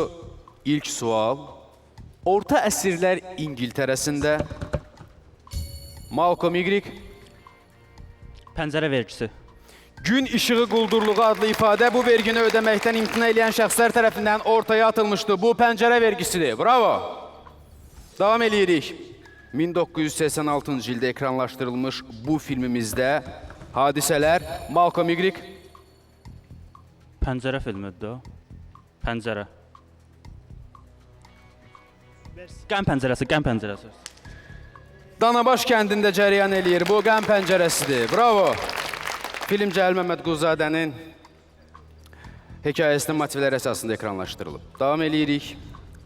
A: ilk sual. Orta əsrlər İngiltərəsində Malcolm Y.
B: Pəncərə vergisi.
A: Gün işığı quldurluğu adlı ifadə bu vergini ödəməkdən imtina edən şəxslər tərəfindən ortaya atılmışdı. Bu pəncərə vergisidir. Bravo. Davam edirik. 1986-cı ildə ekranlaşdırılmış bu filmimizdə hadisələr Malcolm Y.
B: Pəncərə filmidir o. Pəncərə. Qəm pəncərəsi, qəm pəncərəsi.
A: Danabaş kəndində cərəyan eləyir. Bu qəm pəncərəsidir. Bravo. Film Cəlil Məmmədquluzadənin hekayəsinin motivləri əsasında ekranlaşdırılıb. Davam edirik.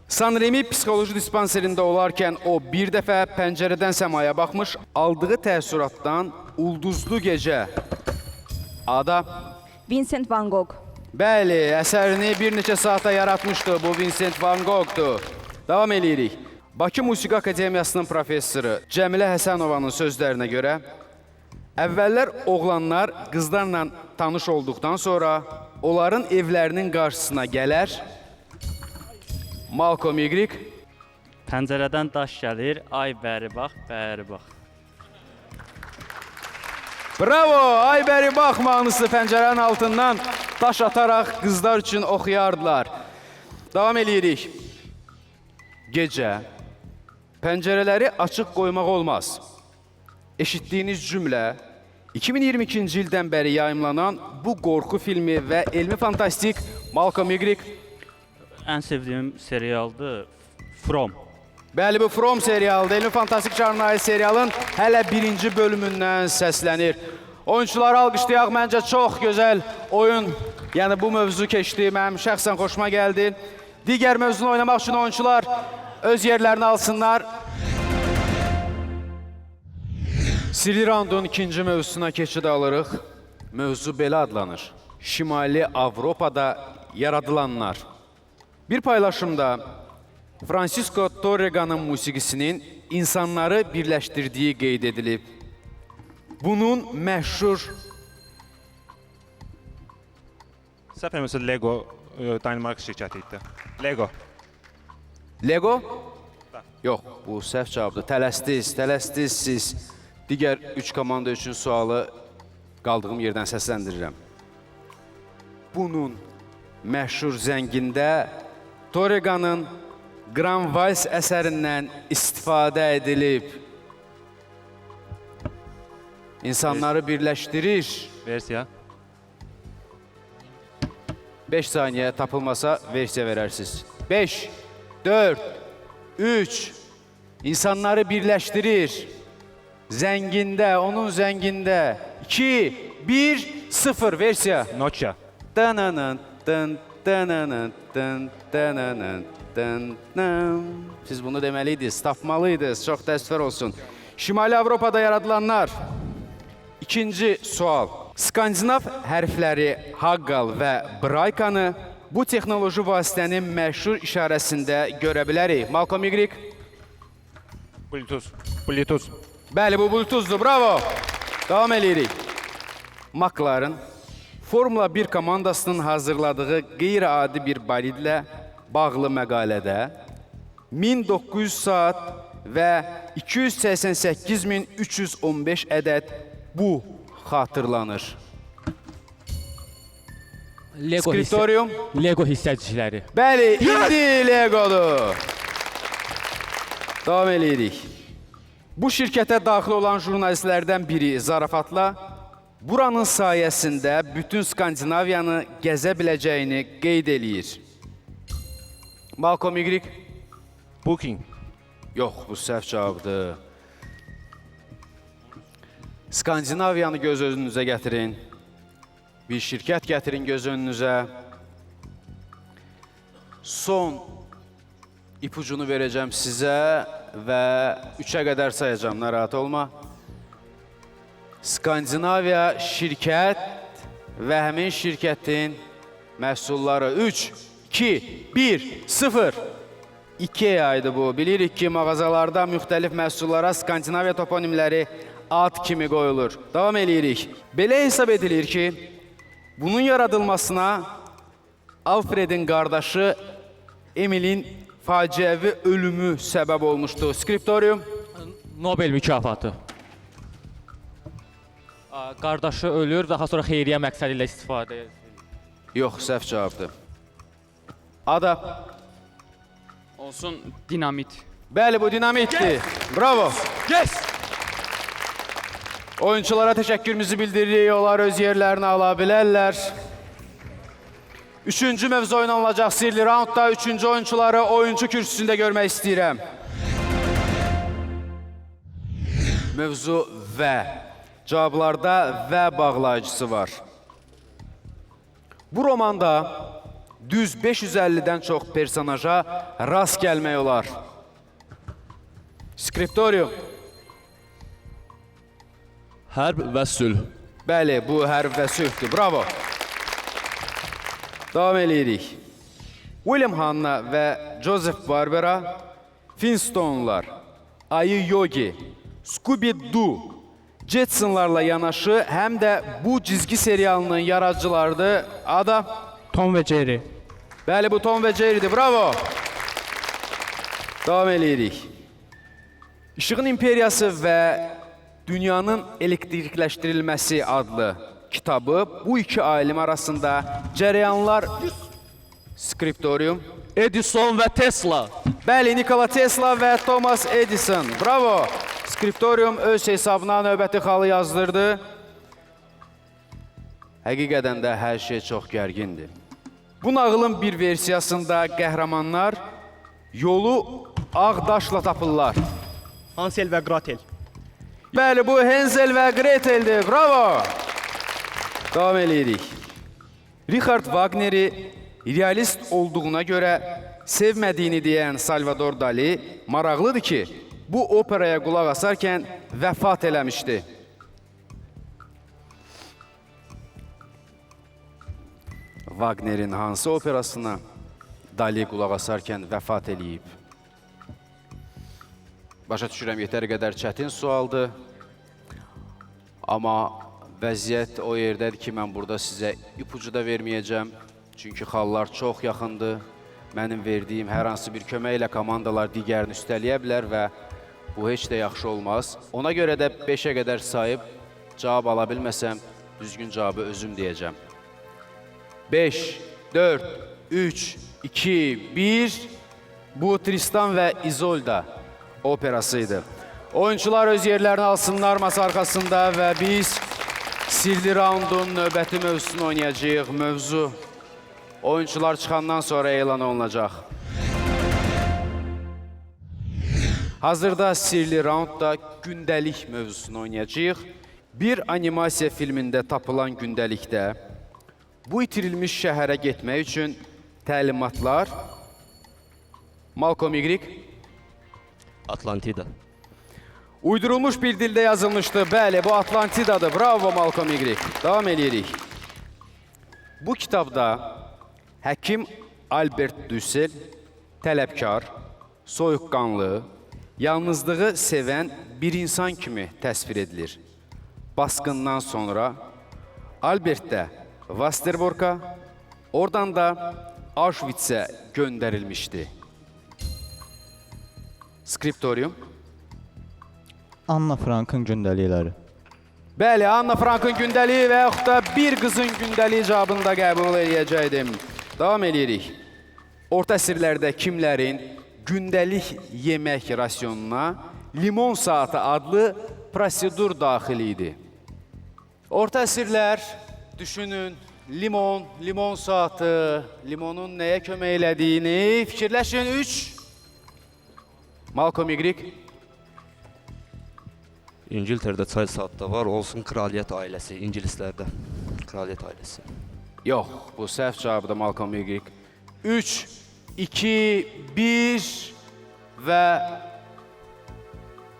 A: Sanremi psixoloji dispanserində olarkən o bir dəfə pəncərədən səmaya baxmış, aldığı təəssüratdan ulduzlu gecə. Ada?
I: Vincent van Gogh.
A: Bəli, əsərini bir neçə saata yaratmışdı. Bu Vincent van Gogh'dur. Davam edirik. Bakı Musiqi Akademiyasının professoru Cəmilə Həsənovanın sözlərinə görə əvvəllər oğlanlar qızlarla tanış olduqdan sonra onların evlərinin qarşısına gələr. Malcolm Y.
B: Pəncərədən daş gəlir, ay bəri bax, bəri bax.
A: Bravo! Ay bəri bax mahnısı pəncərənin altından daş ataraq qızlar üçün oxuyardılar. Davam edirik. Gecə. Pəncərələri açıq qoymaq olmaz. Eşitdiyiniz cümlə 2022-ci ildən bəri yayımlanan bu qorxu filmi və elmi fantastik Malcolm Y.
B: Ən sevdiyim serialdır From.
A: Bəli, bu From serialıdır. Elmi fantastik janrına aid serialın hələ birinci bölümündən səslənir. Oyuncuları alqışlayaq. Məncə çox gözəl oyun, yəni bu mövzu keçdi. Mənim şəxsən xoşuma gəldi. Digər mövzunu oynamaq üçün oyuncular öz yerlərini alsınlar. Sirli raundun ikinci mövzusuna keçid alırıq. Mövzu belə adlanır. Şimali Avropada yaradılanlar. Bir paylaşımda Francisco Torreganın musiqisinin insanları birləşdirdiyi qeyd edilib. Bunun məşhur...
D: Səhv eləmirəmsə Lego Danimark şirkəti idi. Lego.
A: Lego? Yox, bu səhv cavabdır. Tələsdiniz siz. Digər 3 komanda üçün sualı qaldığım yerdən səsləndirirəm. Bunun məşhur zəngində Torreganın Grand Vals əsərindən istifadə edilib. İnsanları birləşdirir.
D: Versiya.
A: 5 saniyə tapılmasa versiya verərsiniz. 5, 4, 3, insanları birləşdirir. Zəngində, onun zəngində. 2, 1, 0 versiya.
D: Nokia.
A: Dın dın dın Dənənən, dən, dənənən, dən, dən. Siz bunu deməliydiniz, tapmalıydınız. Çox təəssüflər olsun. Şimali Avropada yaradılanlar. İkinci sual. Skandinav hərfləri Haggal və Braykanı bu texnoloji vasitənin məşhur işarəsində görə bilərik. Malcolm Y.
D: Bluetooth. Bluetooth.
A: Bəli, bu Bluetooth'dur. Bravo. Davam edirik. McLaren Formula 1 komandasının hazırladığı qeyri-adi bir bolidlə bağlı məqalədə 1900 saat və 288.315 ədəd bu xatırlanır. Skriptorium.
K: Lego hissəcikləri.
A: Bəli, indi Lego'dur. Davam edirik. Bu şirkətə daxil olan jurnalistlərdən biri zarafatla buranın sayəsində bütün Skandinaviyanı gəzə biləcəyini qeyd eləyir. Malcolm Y.
D: Booking.
A: Yox, bu səhv cavabdır. Skandinaviyanı göz önünüzə gətirin. Bir şirkət gətirin göz önünüzə. Son ipucunu verəcəm sizə və 3-ə qədər sayacağım, narahat olma. Skandinaviya şirkət və həmin şirkətin məhsulları 3, 2, 1, 0. IKEA idi bu. Bilirik ki, mağazalarda müxtəlif məhsullara Skandinaviya toponimləri ad kimi qoyulur. Davam edirik. Belə hesab edilir ki, bunun yaradılmasına Alfred'in qardaşı Emil'in faciəvi ölümü səbəb olmuşdu. Skriptorium.
K: Nobel mükafatı. Qardaşı ölür, daha sonra xeyriyyə məqsədi ilə istifadə edir.
A: Yox, səhv cavabdır. Ada.
C: Olsun dinamit.
A: Bəli, bu dinamitdir. Bravo.
K: Yes!
A: Oyunçulara təşəkkürümüzü bildiririk. Onlar öz yerlərini ala bilərlər. Üçüncü mövzu oynanılacaq sirli raundda. Üçüncü oyunçuları oyuncu kürsüsündə görmək istəyirəm. Mövzu və. Cavablarda və bağlayıcısı var. Bu romanda düz 550-dən çox personaja rast gəlmək olar. Skriptorium.
G: Hərb və sülh.
A: Bəli, bu hərb və sülhdür. Bravo. Davam edirik. William Hanna və Joseph Barbera, Flintstone'lar, Ayı Yogi, Scooby-Doo, Jetsonlarla yanaşı həm də bu cizgi serialının yaradıcılarıdır. Ada.
J: Tom və Jerry.
A: Bəli, bu Tom və Jerry'dir. Bravo. Davam edirik. İşığın İmperiyası və Dünyanın Elektrikləşdirilməsi adlı kitabı bu iki alim arasında cərəyanlar. Skriptorium.
G: Edison və Tesla.
A: Bəli, Nikola Tesla və Thomas Edison. Bravo. Skriptorium öz hesabına növbəti xalı yazdırdı. Həqiqətən də hər şey çox gərgindir. Bu nağılın bir versiyasında qəhrəmanlar yolu ağ daşla tapırlar.
J: Hansel və Gretel.
A: Bəli, bu Hansel və Gretel'dir. Bravo. Davam edirik. Richard Wagner'i realist olduğuna görə sevmədiyini deyən Salvador Dali maraqlıdır ki, bu operaya qulaq asarkən vəfat eləmişdi. Wagner'in hansı operasına Dali qulaq asarkən vəfat eləyib? Başa düşürəm, yetəri qədər çətin sualdır. Amma vəziyyət o yerdədir ki, mən burada sizə ipucu da verməyəcəm. Çünki xallar çox yaxındır. Mənim verdiyim hər hansı bir kömək ilə komandalar digərini üstəliyə bilər və bu heç də yaxşı olmaz. Ona görə də 5-ə qədər sayıb cavab ala bilməsəm, düzgün cavabı özüm deyəcəm. 5, 4, 3, 2, 1. Bu Tristan və Isolda operasıydı. Oyuncular öz yerlərini alsınlar masa arxasında və biz sirli raundun növbəti mövzusunu oynayacağıq. Mövzu oyuncular çıxandan sonra elan olunacaq. Hazırda sirli raundda gündəlik mövzusunu oynayacağıq. Bir animasiya filmində tapılan gündəlikdə bu itirilmiş şəhərə getmək üçün təlimatlar. Malcolm Y.
G: Atlantida.
A: Uydurulmuş bir dildə yazılmışdı. Bəli, bu Atlantidadır. Bravo Malcolm Y. Davam edirik. Bu kitabda həkim Albert Dussel tələbkar, soyuqqanlı, yalnızlığı sevən bir insan kimi təsvir edilir. Baskından sonra Albert də Westerbork'a, oradan da Auschwitz'e göndərilmişdi. Skriptorium.
K: Anna Frankın gündəlikləri.
A: Bəli, Anna Frankın gündəliyi və yaxud da bir qızın gündəliyi cavabını da qəbul edəcəkdim. Davam edirik. Orta əsrlərdə kimlərin gündəlik yemək rasionuna limon saatı adlı prosedur daxil idi? Orta əsrlər, düşünün, limon saatı, limonun nəyə kömək elədiyini fikirləşin. 3. Malcolm Y.
G: İngiltərədə çay saatda var, olsun kraliyyət ailəsi, ingilislərdə. Kraliyyət ailəsi.
A: Yox, bu səhv cavabıdır Malcolm Y. 3, 2, 1 və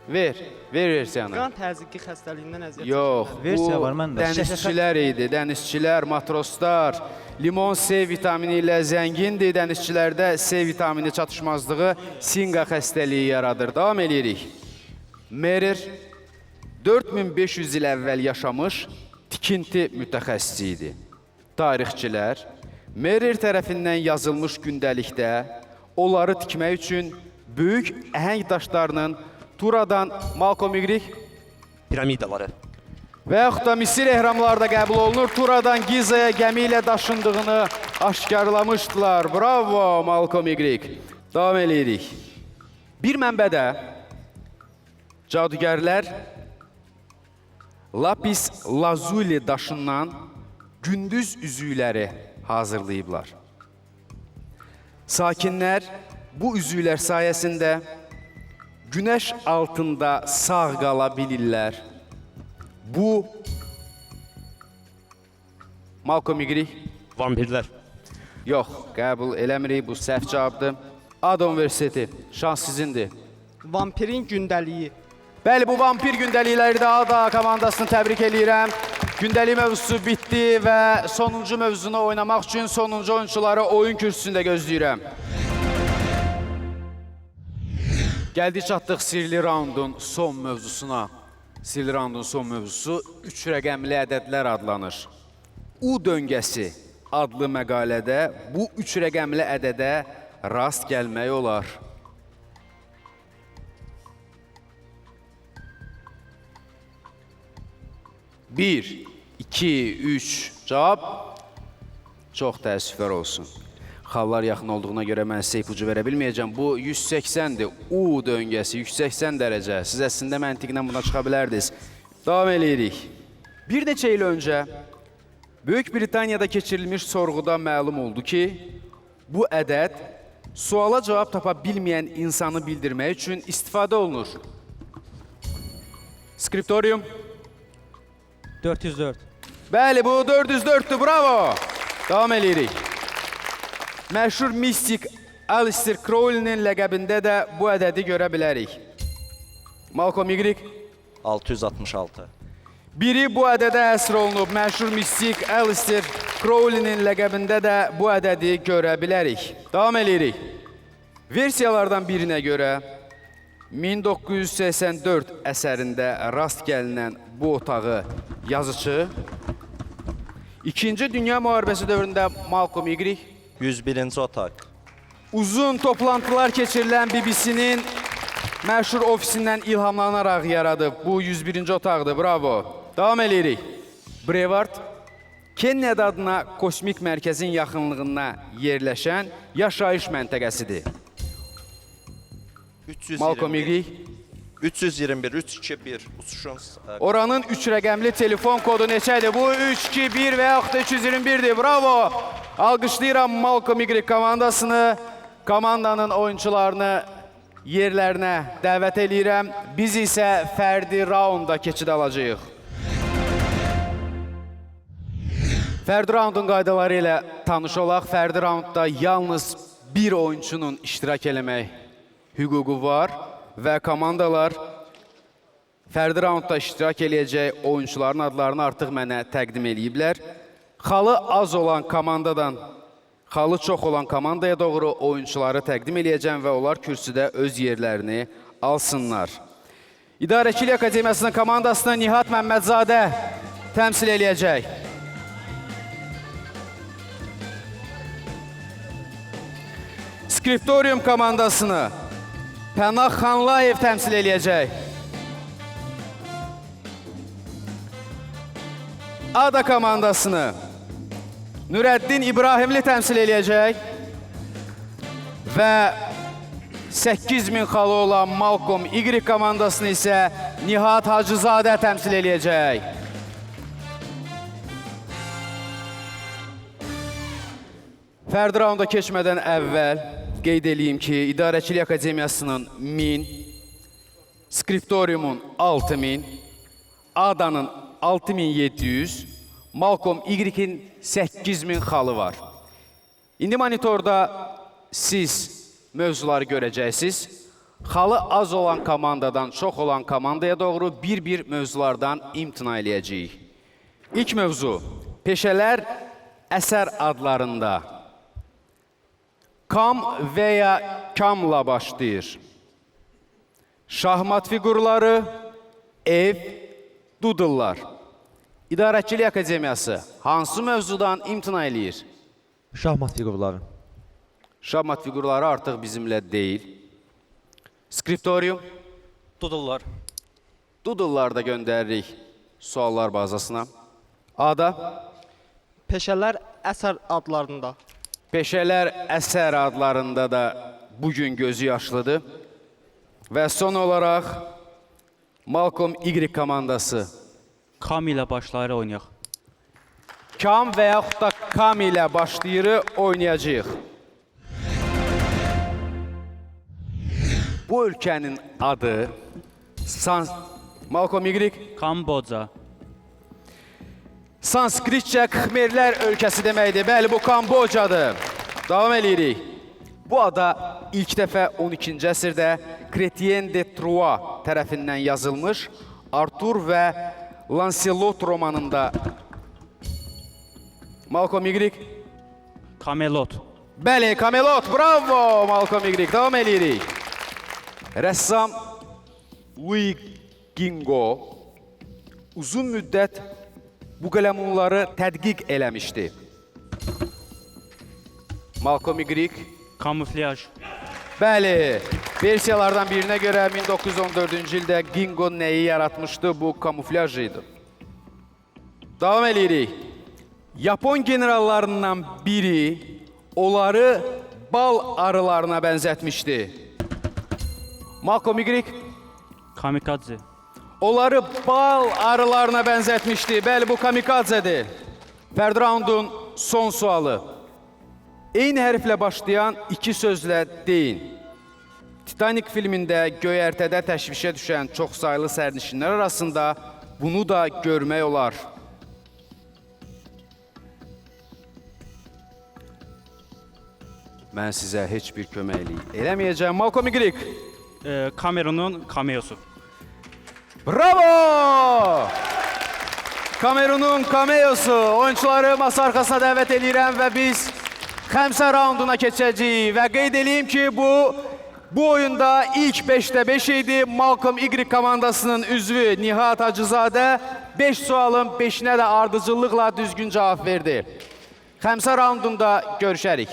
A: ver versiyanı.
L: Qan təzyiqi xəstəliyindən əziyyət
A: Yox,
K: Versiya
A: bu
K: var məndə.
A: dənizçilər idi, dənizçilər, matroslar. Limon C vitamini ilə zəngindir, dənizçilərdə C vitamini çatışmazlığı sinqa xəstəliyi yaradır. Davam edirik. Merer 4500 il əvvəl yaşamış tikinti mütəxəssisi idi. Tarixçilər Merer tərəfindən yazılmış gündəlikdə onları tikmək üçün böyük əhəng daşlarının Turadan Malcolm Y.
G: Piramidaları.
A: Və yaxud da Misir ehramları da qəbul olunur. Turadan Gizaya gəmi ilə daşındığını aşkarlamışdılar. Bravo Malcolm Y. Davam edirik. Bir mənbədə cadugərlər lapis lazuli daşından gündüz üzükləri hazırlayıblar. Sakinlər bu üzüklər sayəsində günəş altında sağ qala bilirlər. Bu Malcolm Y.
G: Vampirlər.
A: Yox, qəbul eləmirik, bu səhv cavabdır. Ada Universiteti, şans sizindir.
L: Vampirin gündəliyi.
A: Bəli, bu vampir gündəlikləri də Ada komandasını təbrik eləyirəm. Gündəlik mövzusu bitdi və sonuncu mövzunu oynamaq üçün sonuncu oyuncuları oyun kürsüsündə gözləyirəm. Gəldik çatdıq sirli raundun son mövzusuna. Sirli raundun son mövzusu 3 rəqəmli ədədlər adlanır. U döngəsi adlı məqalədə bu 3 rəqəmli ədədə rast gəlmək olar. Bir, 2, 3 cavab. Çox təəssüflər olsun. Xallar yaxın olduğuna görə mən sizə ipucu verə bilməyəcəm. Bu 180-dir. U döngəsi 180 dərəcə. Siz əslində məntiqlə buna çıxa bilərdiniz. Davam eləyirik. Bir neçə il öncə Böyük Britaniyada keçirilmiş sorğuda məlum oldu ki, bu ədəd suala cavab tapa bilməyən insanı bildirmək üçün istifadə olunur. Skriptorium.
K: 404.
A: Bəli, bu 404'dür, bravo. Davam eləyirik. Məşhur mistik Aleister Crowley'nin ləqəbində də bu ədədi görə bilərik. Malcolm Y.
E: 666.
A: Biri bu ədədə həsr olunub. Məşhur mistik Aleister Crowley'nin ləqəbində də bu ədədi görə bilərik. Davam eləyirik. Versiyalardan birinə görə 1984 əsərində rast gəlinən bu otağı yazıcı, İkinci Dünya Müharibəsi dövründə Malcolm Y.
E: 101-ci otaq.
A: Uzun toplantılar keçirilən BBC-nin məşhur ofisindən ilhamlanaraq yaradıb. Bu 101-ci otaqdır, bravo. Davam eləyirik. Brevard, Kennedy adına kosmik mərkəzin yaxınlığına yerləşən yaşayış məntəqəsidir. Malcolm Y.
E: 321, 321 uçuşun.
A: Oranın 3 rəqəmli telefon kodu neçədir? Bu 321 və yaxud da 321'dir. Bravo. Alqışlayıram Malcolm Y komandasını, komandanın oyuncularını yerlərinə dəvət eləyirəm. Biz isə fərdi raunda keçid alacağıq. Fərdi raundun qaydaları ilə tanış olaq. Fərdi raundda yalnız bir oyunçunun iştirak eləmək hüququ var və komandalar fərdi raundda iştirak eləyəcək oyunçuların adlarını artıq mənə təqdim eləyiblər. Xalı az olan komandadan xalı çox olan komandaya doğru oyunçuları təqdim eləyəcəm və onlar kürsüdə öz yerlərini alsınlar. İdarəçilik Akademiyasının komandasını Nihat Məmmədzadə təmsil eləyəcək. Skriptorium komandasını Pənah Xanlayev təmsil eləyəcək. Ada komandasını Nurəddin İbrahimli təmsil eləyəcək. Və 8000 xalı olan Malcolm Y komandasını isə Nihat Hacızadə təmsil eləyəcək. Fərdi raunda keçmədən əvvəl qeyd edeyim ki, İdarəçilik Akademiyasının 1000, Skriptoriumun 6000, Adanın 6700, Malcolm Y-in 8000 xalı var. İndi monitorda siz mövzuları görəcəksiniz. Xalı az olan komandadan çox olan komandaya doğru bir-bir mövzulardan imtina eləyəcəyik. İlk mövzu, peşələr əsər adlarında kam və ya kamla başlayır. Şahmat fiqurları, ev, dudullar. İdarəçilik Akademiyası hansı mövzudan imtina eləyir?
K: Şahmat fiqurları.
A: Şahmat fiqurları artıq bizimlə deyil. Skriptorium.
L: Dudullar.
A: Dudullarda göndəririk suallar bazasına. Ada.
L: Peşələr əsər adlarında.
A: Peşələr əsər adlarında da bugün gözü yaşlıdır. Və son olaraq Malcolm Y komandası.
B: Kam ilə başlayır oynayaq.
A: Kam və yaxud da kam ilə başlayırı oynayacağıq. Bu ölkənin adı Malcolm Y.
B: Kamboca.
A: Sanskritcə Xmerlər ölkəsi deməkdir. Bəli, bu Kambocadır. Davam edirik. Bu ada ilk dəfə 12-ci əsrdə Chrétien de Troyes tərəfindən yazılmış Artur və Lancelot romanında. Malcolm Y.
B: Kamelot.
A: Bəli, Kamelot. Bravo, Malcolm Y. Davam edirik. Rəssam Louis Gingo uzun müddət bu qələmunları tədqiq eləmişdi. Malcolm Y.
B: Kamuflaj.
A: Bəli, versiyalardan birinə görə 1914-cü ildə Gingo nəyi yaratmışdı? Bu kamuflaj idi. Davam edirik. Yapon generallarından biri onları bal arılarına bənzətmişdi. Malcolm Y.
B: Kamikadze.
A: Onları bal arılarına bənzətmişdi. Bəli, bu kamikadzədir. Fərdi raundun son sualı. Eyni hərflə başlayan iki sözlə deyin. Titanic filmində göyərtədə təşvişə düşən çox sayılı sərnişinlər arasında bunu da görmək olar. Mən sizə heç bir köməklik eləməyəcəm. Malcolm Y.
B: Kamerunun kameosu.
A: Bravo! Kamerunun kameosu. Oyuncuları masa arxasına dəvət edirəm və biz xəmsə raunduna keçəcəyik. Və qeyd edeyim ki, bu oyunda ilk 5-də 5 idi. Malcolm Y komandasının üzvü Nihat Hacızadə 5 sualın 5-nə də ardıcıllıqla düzgün cavab verdi. Xəmsə raundunda görüşərik.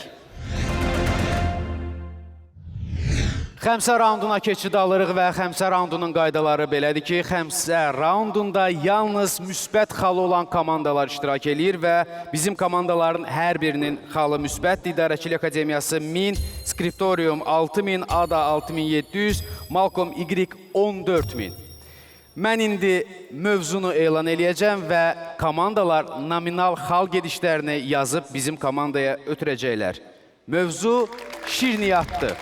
A: Xəmsə raunduna keçid alırıq və xəmsə raundunun qaydaları belədir ki, xəmsə raundunda yalnız müsbət xalı olan komandalar iştirak edir və bizim komandaların hər birinin xalı müsbətdir. İdarəçilik Akademiyası 1000, Skriptorium 6000, Ada 6700, Malcolm Y 14000. Mən indi mövzunu elan eləyəcəm və komandalar nominal xal gedişlərini yazıb bizim komandaya ötürəcəklər. Mövzu şirniyyatdır.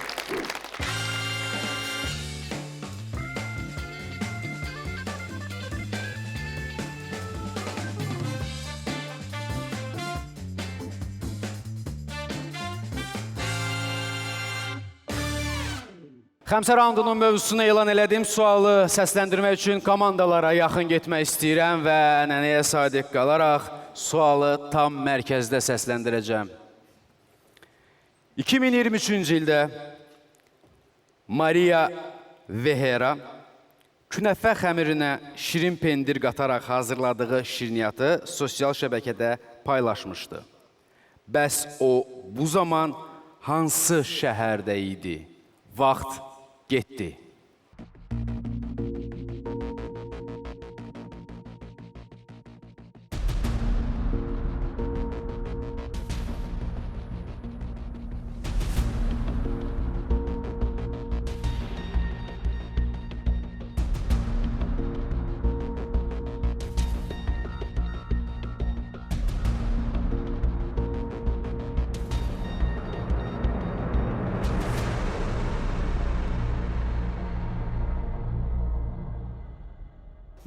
A: Xəmsə raundunun mövzusunu elan elədim. Sualı səsləndirmək üçün komandalara yaxın getmək istəyirəm və ənənəyə sadiq qalaraq sualı tam mərkəzdə səsləndirəcəm. 2023-cü ildə Maria Vehera künəfə xəmirinə şirin pendir qataraq hazırladığı şirniyyatı sosial şəbəkədə paylaşmışdı. Bəs o bu zaman hansı şəhərdə idi? Vaxt getdi.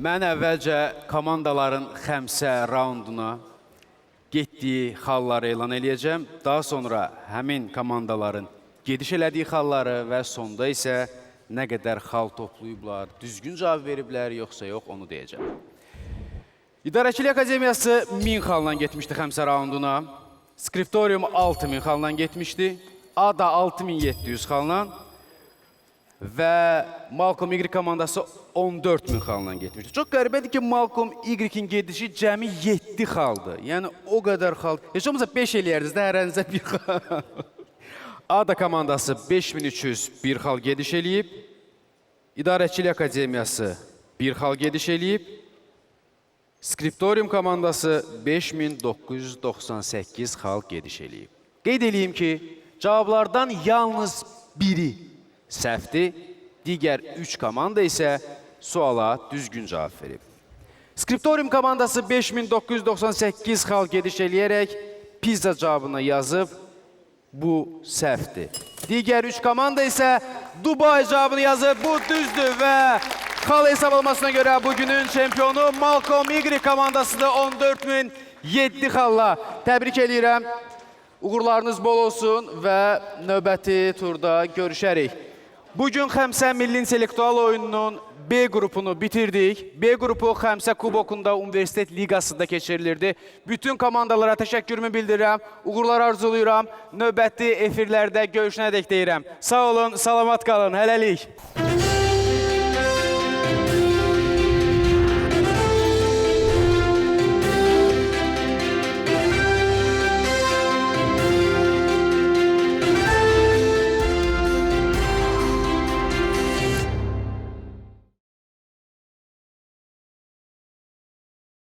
A: Mən əvvəlcə komandaların xəmsə raunduna getdiyi xalları elan eləyəcəm. Daha sonra həmin komandaların gediş elədiyi xalları və sonda isə nə qədər xal toplayıblar, düzgün cavab veriblər, yoxsa yox, onu deyəcəm. İdarəçilik Akademiyası 1000 xalla getmişdi xəmsə raunduna. Skriptorium 6000 xalla getmişdi. ADA 6700 xalla. Və Malcolm Y komandası 14.000 xalla getmişdi. Çox qəribədir ki, Malcolm Y-in gedişi cəmi 7 xaldır. Yəni, o qədər xal. Heç olmasa 5 eləyərdiniz də, hərənizə bir xal. ADA komandası 5301 xal gediş eləyib. İdarəçilik Akademiyası 1 xal gediş eləyib. Skriptorium komandası 5998 xal gediş eləyib. Qeyd edeyim ki, cavablardan yalnız biri səhvdir, digər 3 komanda isə suala düzgün cavab verib. Skriptorium komandası 5998 xal gediş eləyərək pizza cavabını yazıb, bu səhvdir. Digər 3 komanda isə Dubai cavabını yazıb, bu düzdür və xal hesablamasına görə bugünün çempionu Malcolm Y komandasında 14007 xalla. Təbrik edirəm. Uğurlarınız bol olsun və növbəti turda görüşərik. Bugün Xəmsə Milli İntellektual oyununun B qrupunu bitirdik. B qrupu Xəmsə Kubokunda Universitet Liqasında keçirilirdi. Bütün komandalara təşəkkürümü bildirirəm, uğurlar arzulayıram. Növbəti efirlərdə görüşənədək deyirəm. Sağ olun, salamat qalın, hələlik.